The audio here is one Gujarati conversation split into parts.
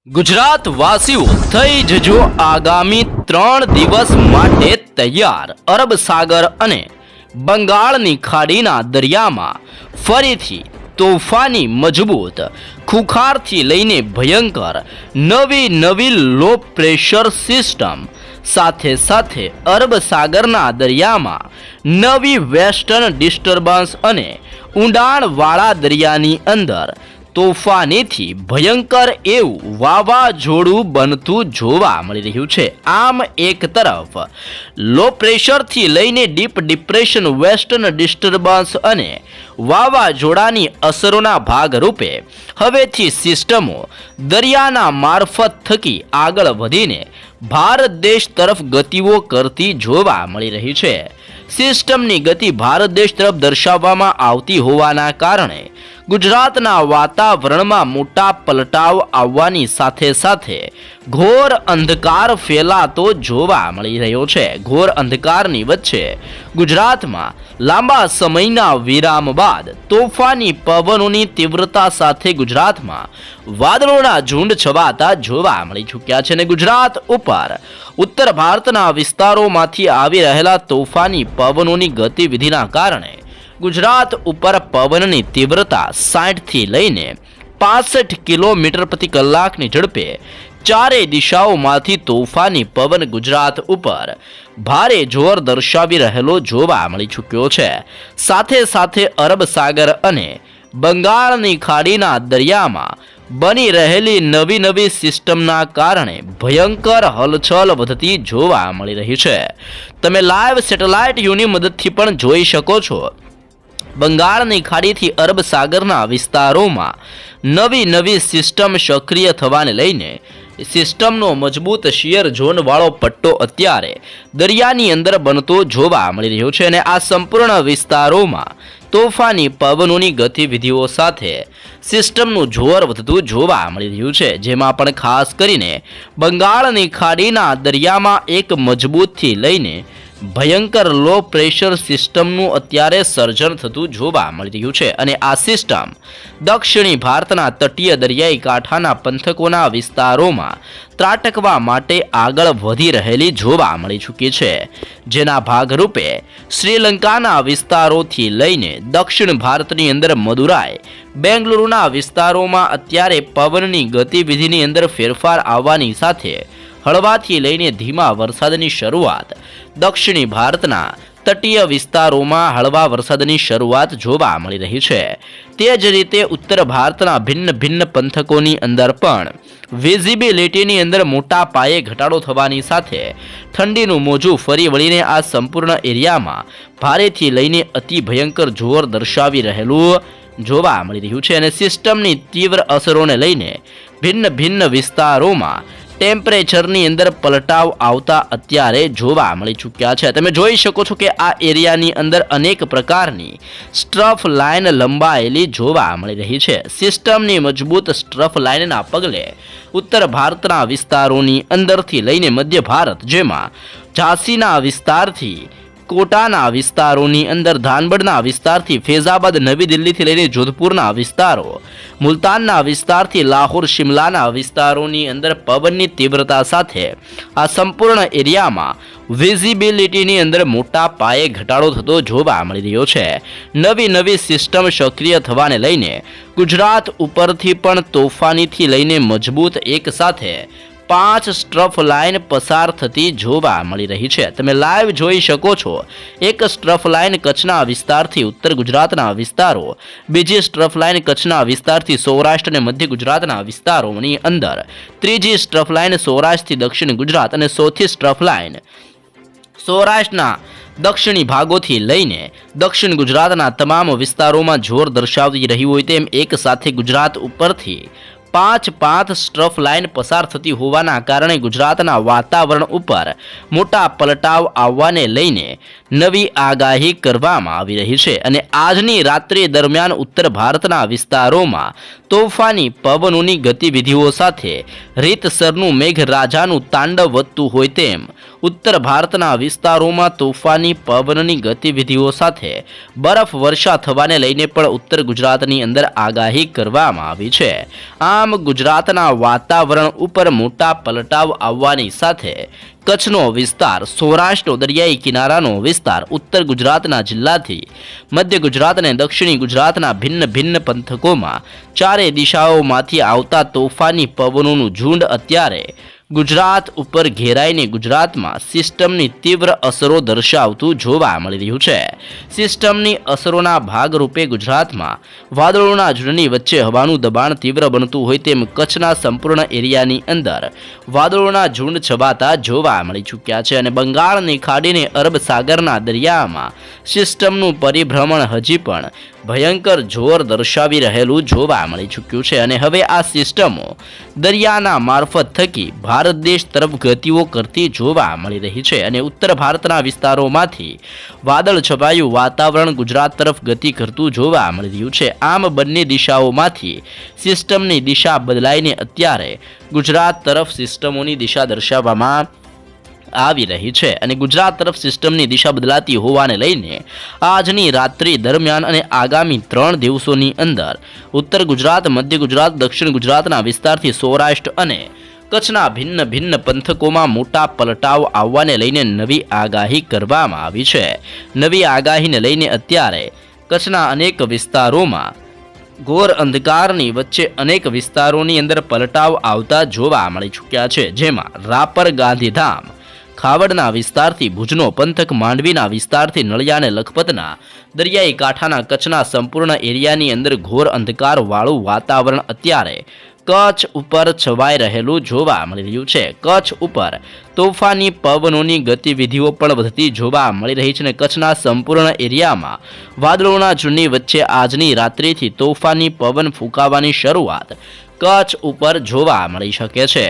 ગુજરાત વાસીઓ થઈ જજો આગામી 3 દિવસ માટે તૈયાર। અરબ સાગર અને બંગાળની ખાડીના દરિયામાં ફરીથી તોફાની મજબૂત ખુખારથી લઈને ભયંકર નવી લો પ્રેશર સિસ્ટમ સાથે સાથે અરબ સાગરના દરિયામાં નવી વેસ્ટર્ન ડિસ્ટર્બન્સ અને ઊંડાણવાળા દરિયાની અંદર તોફાનીથી ભયંકર એવું વાવાઝોડું બનતું જોવા મળી રહ્યું છે। આમ એક તરફ લો પ્રેશરથી લઈને ડીપ ડિપ્રેશન, વેસ્ટર્ન ડિસ્ટર્બન્સ અને વાવાઝોડાની અસરોના ભાગરૂપે હવેથી સિસ્ટમો દરિયાના મારફત થકી આગળ વધીને ભારત દેશ તરફ ગતિઓ કરતી જોવા મળી રહી છે। સિસ્ટમની ગતિ ભારત દેશ તરફ દર્શાવવામાં આવતી હોવાના કારણે ગુજરાતના વાતાવરણમાં મોટા પલટાવ આવવાની સાથે સાથે ઘોર અંધકાર ફેલાતો જોવા મળી રહ્યો છે। ઘોર અંધકારની વચ્ચે ગુજરાતમાં લાંબા સમયના વિરામ બાદ તોફાની પવનોની તીવ્રતા સાથે ગુજરાતમાં વાદળોના ઝુંડ છવાતા જોવા મળી ચૂક્યા છે અને ગુજરાત ઉપર ઉત્તર ભારતના વિસ્તારોમાંથી આવી રહેલા તોફાની પવનોની ગતિવિધિના કારણે ગુજરાત ઉપર પવનની તીવ્રતા 60 થી લઈને 65 કિલોમીટર પ્રતિ કલાકની ઝડપે ચારે દિશાઓમાંથી તોફાની પવન ગુજરાત ઉપર ભારે જોર દર્શાવી રહેલો જોવા મળી ચૂક્યો છે। સાથે સાથે અરબ સાગર અને બંગાળની ખાડીના દરિયામાં બની રહેલી નવી સિસ્ટમના કારણે ભયંકર હલચલ વધતી જોવા મળી રહી છે। તમે લાઈવ સેટેલાઇટ વ્યૂની મદદથી પણ જોઈ શકો છો। બંગાળની ખાડીથી અરબ સાગરના વિસ્તારોમાં નવી સિસ્ટમ સક્રિય થવાને લઈને સિસ્ટમનો મજબૂત શિયર ઝોન વાળો પટ્ટો અત્યારે દરિયાની અંદર બનતો જોવા મળી રહ્યો છે અને આ સંપૂર્ણ વિસ્તારોમાં તોફાની પવનોની ગતિવિધિઓ સાથે સિસ્ટમનું જોર વધતું જોવા મળી રહ્યું છે। જેમાં પણ ખાસ કરીને બંગાળની ખાડીના દરિયામાં એક મજબૂતથી લઈને ભયંકર લો પ્રેશર સિસ્ટમનું અત્યારે સર્જન થતું જોવા મળી રહ્યું છે અને આ સિસ્ટમ દક્ષિણી ભારતના તટીય દરિયાઈ કાંઠાના પંથકોના વિસ્તારોમાં ત્રાટકવા માટે આગળ વધી રહેલી જોવા મળી ચૂકી છે। જેના ભાગરૂપે શ્રીલંકાના વિસ્તારોથી લઈને દક્ષિણ ભારતની અંદર મદુરાઈ, બેંગલુરુના વિસ્તારોમાં અત્યારે પવનની ગતિવિધિની અંદર ફેરફાર આવવાની સાથે હળવાથી લઈને ધીમા વરસાદની શરૂઆત દક્ષિણી ભારતના તટીય વિસ્તારોમાં હળવા વરસાદની શરૂઆત જોવા મળી રહી છે। તે જ રીતે ઉત્તર ભારતના ભિન્ન પંથકોની અંદર પણ વિઝિબિલિટીની અંદર મોટા પાયે ઘટાડો થવાની સાથે ઠંડીનું મોજું ફરી વળીને આ સંપૂર્ણ એરિયામાં ભારેથી લઈને અતિ ભયંકર જોર દર્શાવી રહેલું જોવા મળી રહ્યું છે અને સિસ્ટમની તીવ્ર અસરોને લઈને ભિન્ન વિસ્તારોમાં ટેમ્પરેચરની અંદર પલટાવ આવતા અત્યારે જોવા મળી ચૂક્યા છે। તમે જોઈ શકો છો કે આ એરિયાની અંદર અનેક પ્રકારની સ્ટ્રફ લાઇન લંબાયેલી જોવા મળી રહી છે। સિસ્ટમની મજબૂત સ્ટ્રફ લાઇનના પગલે ઉત્તર ભારતના વિસ્તારોની અંદરથી લઈને મધ્ય ભારત, જેમાં ઝાંસીના વિસ્તારથી કોટાના વિસ્તારોની અંદર, ધાનબડના વિસ્તારથી ફૈઝાબાદ, નવી દિલ્હીથી લઈને જોધપુરના વિસ્તારો, મુલતાનના વિસ્તારથી લાહોર, શિમલાના વિસ્તારોની અંદર પવનની તીવ્રતા સાથે આ સંપૂર્ણ એરિયામાં વિઝિબિલિટીની અંદર મોટા પાયે ઘટાડો થતો જોવા મળી રહ્યો છે। નવી સિસ્ટમ સક્રિય થવાને લઈને ગુજરાત ઉપરથી પણ તોફાનીથી લઈને મજબૂત એક સાથે 5 સ્ટ્રફ લાઇન પસાર થતી જોવા મળી રહી છે। તમે લાઈવ જોઈ શકો છો। એક સ્ટ્રફ લાઇન કચ્છના વિસ્તારથી ઉત્તર ગુજરાતના વિસ્તારો, બીજી સ્ટ્રફ લાઇન કચ્છના વિસ્તારથી સૌરાષ્ટ્ર અને મધ્ય ગુજરાતના વિસ્તારોની અંદર, ત્રીજી સ્ટ્રફ લાઇન સૌરાષ્ટ્રથી દક્ષિણ ગુજરાત અને ચોથી સ્ટ્રફ લાઇન સૌરાષ્ટ્રના દક્ષિણી ભાગોથી લઈને દક્ષિણ ગુજરાતના તમામ વિસ્તારોમાં જોર દર્શાવતી રહી હોય તેમ એક સાથે ગુજરાત ઉપરથી 5 સ્ટ્રફ લાઇન પસાર થતી હોવાના કારણે ગુજરાતના વાતાવરણ ઉપર મોટા પલટાવ આવવાને લઈને નવી આગાહી કરવામાં આવી રહી છે અને આજની રાત્રિ દરમિયાન ઉત્તર ભારતના વિસ્તારોમાં તોફાની પવનોની ગતિવિધિઓ સાથે રીતસરનું મેઘરાજાનું તાંડવ વધતું હોય તેમ ઉત્તર ભારતના વિસ્તારોમાં તોફાની પવનની ગતિવિધિઓ સાથે બરફ વર્ષા થવાને લઈને પણ ઉત્તર ગુજરાતની અંદર આગાહી કરવામાં આવી છે। આમ આમ ગુજરાતના વાતાવરણ ઉપર મોટા પલટાવ આવવાની સાથે કચ્છનો વિસ્તાર, સૌરાષ્ટ્રનો દરિયાઈ કિનારાનો વિસ્તાર, ઉત્તર ગુજરાતના જિલ્લાથી મધ્ય ગુજરાત અને દક્ષિણી ગુજરાતના ભિન્ન ભિન્ન પંથકોમાં ચારે દિશાઓમાંથી આવતા તોફાની પવનોનું ઝુંડ અત્યારે ગુજરાત ઉપર ઘેરાઈને ગુજરાતમાં સિસ્ટમની તીવ્ર અસરો દર્શાવતું જોવા મળી રહ્યું છે. સિસ્ટમની અસરોના ભાગરૂપે ગુજરાતમાં વાદળોના ઝુંડની વચ્ચે હવાનું દબાણ તીવ્ર બનતું હોય તેમ કચ્છના સંપૂર્ણ એરિયાની અંદર વાદળોના ઝુંડ છવાતા જોવા મળી ચૂક્યા છે અને બંગાળની ખાડીને અરબ સાગરના દરિયામાં સિસ્ટમનું પરિભ્રમણ હજી પણ ભયંકર જોર દર્શાવી રહેલું જોવા મળી ચૂક્યું છે અને હવે આ સિસ્ટમો દરિયાના મારફત થકી ભારત દેશ તરફ ગતિઓ કરતી જોવા મળી રહી છે અને ઉત્તર ભારતના વિસ્તારોમાંથી વાદળ છવાયું વાતાવરણ ગુજરાત તરફ ગતિ કરતું જોવા મળી રહ્યું છે. આમ બંને દિશાઓમાંથી સિસ્ટમની દિશા બદલાઈને અત્યારે ગુજરાત તરફ સિસ્ટમોની દિશા દર્શાવવામાં આવી રહી છે અને ગુજરાત તરફ સિસ્ટમની દિશા બદલાતી હોવાને લઈને આજની રાત્રિ દરમિયાન અને આગામી 3 દિવસોની અંદર ઉત્તર ગુજરાત, મધ્ય ગુજરાત, દક્ષિણ ગુજરાતના વિસ્તારથી સૌરાષ્ટ્ર અને કચ્છના ભિન્ન ભિન્ન પંથકોમાં મોટા પલટાવ આવવાને લઈને નવી આગાહી કરવામાં આવી છે. નવી આગાહીને લઈને અત્યારે કચ્છના અનેક વિસ્તારોમાં ઘોર અંધકારની વચ્ચે અનેક વિસ્તારોની અંદર પલટાવ આવતા જોવા મળી ચૂક્યા છે, જેમાં રાપર, ગાંધીધામ, ખાવડના વિસ્તારથી ભુજનો પંથક, માંડવીના વિસ્તારથી નળિયા અને લખપતના દરિયાઈ કાંઠાના કચ્છના સંપૂર્ણ એરિયાની અંદર ઘોર અંધકારવાળું વાતાવરણ અત્યારે કચ્છ ઉપર છવાઈ રહેલું જોવા મળી રહ્યું છે. કચ્છ ઉપર તોફાની પવનોની ગતિવિધિઓ પણ વધતી જોવા મળી રહી છે અને કચ્છના સંપૂર્ણ એરિયામાં વાદળોના ઝુંડની વચ્ચે આજની રાત્રિથી તોફાની પવન ફૂંકાવાની શરૂઆત કચ્છ ઉપર જોવા મળી શકે છે.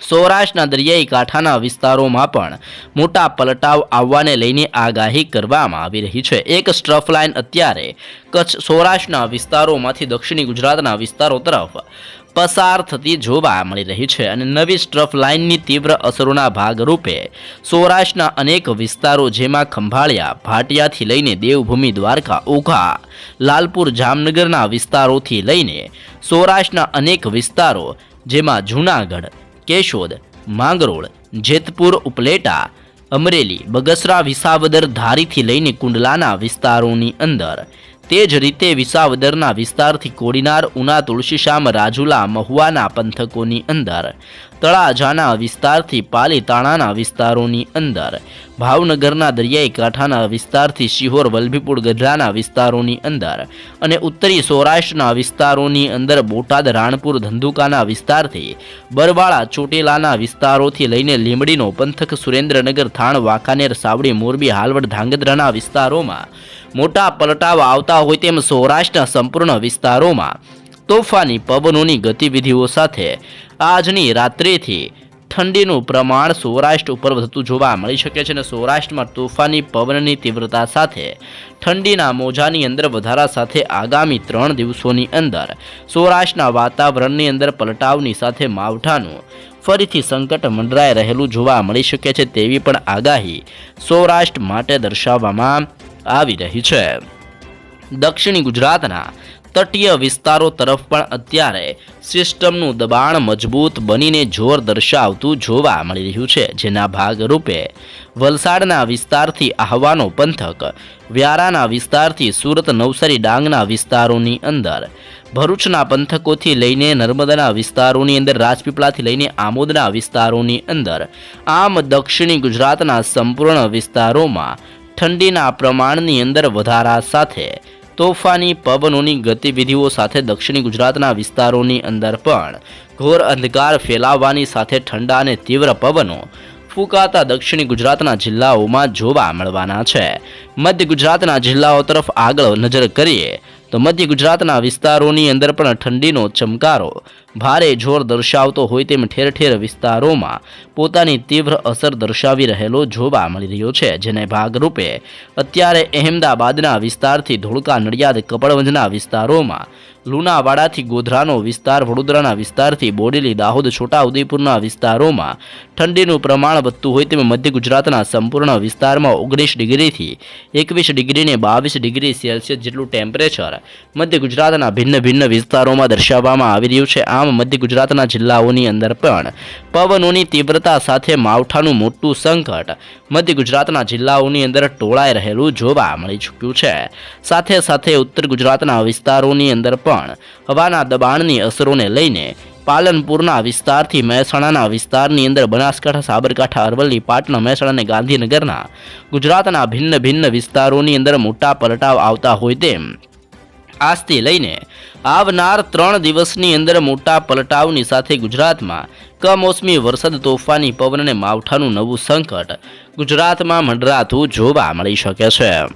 સૌરાષ્ટ્રના દરિયાઈ કાંઠાના વિસ્તારોમાં પણ મોટા પલટાવ આવવાને લઈને આગાહી કરવામાં આવી રહી છે. એક સ્ટ્રફ લાઇન અત્યારે કચ્છ સૌરાષ્ટ્રના વિસ્તારોમાંથી દક્ષિણી ગુજરાતના વિસ્તારો તરફ પસાર થતી જોવા મળી રહી છે અને નવી સ્ટ્રફ લાઇનની તીવ્ર અસરોના ભાગરૂપે સૌરાષ્ટ્રના અનેક વિસ્તારો જેમાં ખંભાળિયા, ભાટિયાથી લઈને દેવભૂમિ, દ્વારકા, ઓખા, લાલપુર, જામનગરના વિસ્તારોથી લઈને સૌરાષ્ટ્રના અનેક વિસ્તારો જેમાં જૂનાગઢ, કેશોદ, માંગરોળ, જેતપુર, ઉપલેટા, અમરેલી, બગસરા, વિસાવદર, ધારીથી લઈને કુંડલાના વિસ્તારોની અંદર, તે જ રીતે વિસાવદરના વિસ્તારથી કોડીનાર, ઉના, તુલસીશ્યામ, રાજુલા, મહુવાના પંથકોની અંદર, તળાજાના વિસ્તારથી પાલીતાણાના વિસ્તારોની અંદર, ભાવનગરના દરિયાઈ કાંઠાના વિસ્તારથી શિહોર, વલભીપુર, ગઢડાના વિસ્તારોની અંદર અને ઉત્તરી સૌરાષ્ટ્રના વિસ્તારોની અંદર બોટાદ, રાણપુર, ધંધુકાના વિસ્તારથી બરવાળા, ચોટીલાના વિસ્તારોથી લઈને લીંબડીનો પંથક, સુરેન્દ્રનગર, થાણ, વાંકાનેર, સાવડી, મોરબી, હાલવડ, ધાંગધ્રાના વિસ્તારોમાં મોટા પલટાવ આવતા હોય તેમ સૌરાષ્ટ્રના સંપૂર્ણ વિસ્તારોમાં તોફાની પવનોની ગતિવિધિઓ સાથે આજની રાત્રિથી ઠંડીનું પ્રમાણ સૌરાષ્ટ્ર ઉપર વધતું જોવા મળી શકે છે અને સૌરાષ્ટ્રમાં તોફાની પવનની તીવ્રતા સાથે ઠંડીના મોજાની અંદર વધારા સાથે આગામી 3 દિવસોની અંદર સૌરાષ્ટ્રના વાતાવરણની અંદર પલટાવની સાથે માવઠાનું ફરીથી સંકટ મંડરાઈ રહેલું જોવા મળી શકે છે તેવી પણ આગાહી સૌરાષ્ટ્ર માટે દર્શાવવામાં આવી રહી છે. દક્ષિણી ગુજરાતના તટીય વિસ્તારો તરફ પણ અત્યારે સિસ્ટમનું દબાણ મજબૂત બનીને જોર દર્શાવતું જોવા મળી રહ્યું છે, જેના ભાગરૂપે વલસાડના વિસ્તારથી આહવાનો પંથક, વ્યારાના વિસ્તારથી સુરત, નવસારી, ડાંગના વિસ્તારોની અંદર, ભરૂચના પંથકોથી લઈને નર્મદાના વિસ્તારોની અંદર, રાજપીપળાથી લઈને આમોદના વિસ્તારોની અંદર, આમ દક્ષિણી ગુજરાતના સંપૂર્ણ વિસ્તારોમાં ઠંડીના પ્રમાણની અંદર વધારા સાથે તોફાની પવનોની ગતિવિધિઓ સાથે દક્ષિણી ગુજરાતના વિસ્તારોની અંદર પણ ઘોર અંધકાર ફેલાવવાની સાથે ઠંડા અને તીવ્ર પવનો ફૂંકાતા દક્ષિણી ગુજરાતના જિલ્લાઓમાં જોવા મળવાના છે. મધ્ય ગુજરાતના જિલ્લાઓ તરફ આગળ નજર કરીએ તો મધ્ય ગુજરાતના વિસ્તારોની અંદર પણ ઠંડીનો ચમકારો ભારે જોર દર્શાવતો હોય તેમ ઠેર ઠેર વિસ્તારોમાં પોતાની તીવ્ર અસર દર્શાવી રહેલો જોવા મળી રહ્યો છે, જેને ભાગરૂપે અત્યારે અહેમદાબાદના વિસ્તારથી ધોળકા, નડિયાદ, કપડવંજના વિસ્તારોમાં લુણાવાડાથી ગોધરાનો વિસ્તાર, વડોદરાના વિસ્તારથી બોડેલી, દાહોદ, છોટાઉદેપુરના વિસ્તારોમાં ઠંડીનું પ્રમાણ વધતું હોય તેમ મધ્ય ગુજરાતના સંપૂર્ણ વિસ્તારમાં 19 ડિગ્રીથી 21 ડિગ્રીને 22 ડિગ્રી સેલ્સિયસ જેટલું ટેમ્પરેચર મધ્ય ગુજરાતના ભિન્ન વિસ્તારોમાં દર્શાવવામાં આવી રહ્યું છે. આમ મધ્ય ગુજરાતના જિલ્લાઓની અંદર પણ પવનોની તીવ્રતા સાથે માવઠાનું મોટું સંકટ મધ્ય ગુજરાતના જિલ્લાઓની અંદર ટોળાઈ રહેલું જોવા મળી ચૂક્યું છે. સાથે ઉત્તર ગુજરાતના વિસ્તારોની અંદર પણ હવાના દબાણની અસરોને લઈને પાલનપુરના વિસ્તારથી મહેસાણાના વિસ્તારની અંદર બનાસકાંઠા, સાબરકાંઠા, અરવલ્લી, પાટણ, મહેસાણા અને ગાંધીનગરના ગુજરાતના ભિન્ન વિસ્તારોની અંદર મોટા પલટાવ આવતા હોય તેમ આજથી લઈને આવનાર 3 દિવસની અંદર મોટા પલટાવની સાથે ગુજરાતમાં કમોસમી વરસાદ, તોફાની પવન અને માવઠાનું નવું સંકટ ગુજરાતમાં મંડરાતું જોવા મળી શકે છે.